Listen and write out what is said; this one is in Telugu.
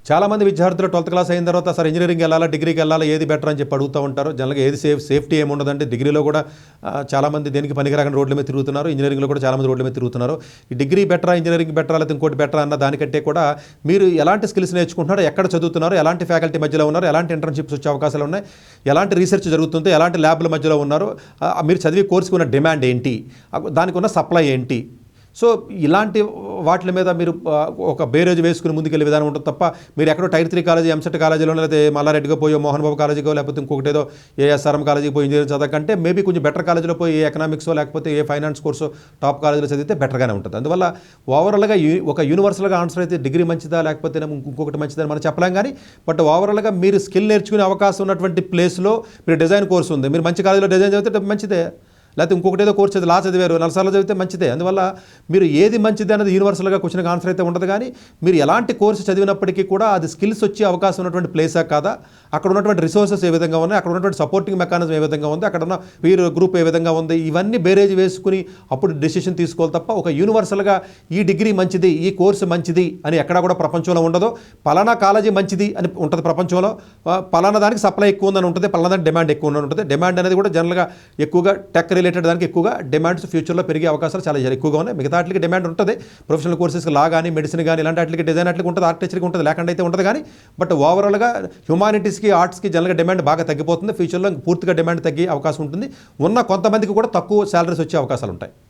చాలామంది విద్యార్థులు 12th క్లాస్ అయిన తర్వాత సార్ ఇంజనీరింగ్ వెళ్ళాలా, డిగ్రీకి వెళ్ళాలా, ఏది బెటర్ అని చెప్పి అడుగుతూ ఉంటారు. జనరల్గా ఏది సేఫ్టీ ఏమి ఉండదంటే డిగ్రీలో కూడా చాలామంది దేనికి పనికిరాకుండా రోడ్ల మీద తిరుగుతున్నారు. ఇంజనీరింగ్లో కూడా చాలామంది రోడ్ల మీద తిరుగుతున్నారు. ఈ డిగ్రీ బెటరా, ఇంజనీరింగ్ బెటరా, లేకపోతే ఇంకోటి బెటరా అన్న దానికంటే కూడా మీరు ఎలాంటి స్కిల్స్ నేర్చుకుంటున్నారు, ఎక్కడ చదువుతున్నారు, ఎలాంటి ఫ్యాకల్టీ మధ్యలో ఉన్నారు, ఎలాంటి ఇంటర్న్షిప్స్ వచ్చే అవకాశాలు ఉన్నాయి, ఎలాంటి రీసెర్చ్ జరుగుతుంది, ఎలాంటి ల్యాబ్ల మధ్యలో ఉన్నారు, మీరు చదివే కోర్సుకు ఉన్న డిమాండ్ ఏంటి, దానికి ఉన్న సప్లై ఏంటి. సో ఇలాంటి వాటి మీద మీరు ఒక బేరేజ్ వేసుకుని ముందుకెళ్ళే విధానం ఉంటుంది తప్ప మీరు ఎక్కడో టైర్ 3 కాలేజీ, ఎంసెట్ కాలేజీలో, లేకపోతే మల్లారెడ్డిగా పోయో, మోహన్ బాబు కాలేజీకో, లేకపోతే ఇంకొకటి ఏదో ఏఎస్ఆర్ఎం కాలేజీకి పోయి ఇంజనీరింగ్ చదవకంటే మేబీ కొంచెం బెటర్ కాలేజీలో పోయి ఏ ఎకనామిక్సో లేకపోతే ఏ ఫైనాన్స్ కోర్సో టాప్ కాలేజీలో చదివితే బెటర్గానే ఉంటుంది. అందువల్ల ఓవరాల్గా ఒక యూనివర్సల్గా ఆన్సర్ అయితే డిగ్రీ మంచిదా లేకపోతే ఇంకొకటి మంచిదని మనం చెప్పలేం. కానీ బట్ ఓవరాల్గా మీరు స్కిల్ నేర్చుకునే అవకాశం ఉన్నటువంటి ప్లేస్లో మీరు డిజైన్ కోర్సు ఉంది, మీరు మంచి కాలేజీలో డిజైన్ చదివితే మంచిదే, లేకపోతే ఇంకొకటి ఏదో కోర్సు చదివి లా చదివారు 4 సార్లు చదివితే మంచిదే. అందువల్ల మీరు ఏది మంచిది అనేది యూనివర్సల్గా క్వశ్చన్కి ఆన్సర్ అయితే ఉండదు. కానీ మీరు ఎలాంటి కోర్సు చదివినప్పటికీ కూడా అది స్కిల్స్ వచ్చే అవకాశం ఉన్నటువంటి ప్లేసా కాదా, అక్కడ ఉన్నటువంటి రిసోర్సెస్ ఏ విధంగా ఉన్నాయి, అక్కడ ఉన్నటువంటి సపోర్టింగ్ మెకానిజం ఏ విధంగా ఉంది, అక్కడ ఉన్న పీర్ గ్రూప్ ఏ విధంగా ఉంది, ఇవన్నీ బేరేజ్ వేసుకుని అప్పుడు డెసిషన్ తీసుకోవాలి తప్ప ఒక యూనివర్సల్గా ఈ డిగ్రీ మంచిది, ఈ కోర్సు మంచిది అని ఎక్కడా కూడా ప్రపంచంలో ఉండదు. పలానా కాలేజీ మంచిది అని ఉంటుంది ప్రపంచంలో, పలానా దానికి సప్లై ఎక్కువ ఉందని ఉంటుంది, పలానా దానికి డిమాండ్ ఎక్కువ ఉందని ఉంటుంది. డిమాండ్ అనేది కూడా జనరల్గా ఎక్కువగా టెక్ రిలేటెడ్ దానికి ఎక్కువగా డిమాండ్స్ ఫ్యూచర్లో పెరిగే అవకాశాలు చాలా ఎక్కువగా ఉన్నాయి. మిగతా వాటికి డిమాండ్ ఉంటుంది, ప్రొఫెషనల్ కోర్సెస్కి లా కానీ, మెడిసిన్ కానీ, ఇలాంటి వాటికి డిజైన్ వాటికి ఉంటుంది, ఆర్కిటెక్చర్కి ఉంటుంది, లేకుండా అయితే ఉంటుంది. కానీ బట్ ఓవరాల్గా హ్యుమానిటీస్కి, ఆర్ట్స్కి జనరల్గా డిమాండ్ బాగా తగ్గిపోతుంది. ఫ్యూచర్లో పూర్తిగా డిమాండ్ తగ్గే అవకాశం ఉంటుంది. ఉన్న కొంతమందికి కూడా తక్కువ శాలరీస్ వచ్చే అవకాశాలు ఉంటాయి.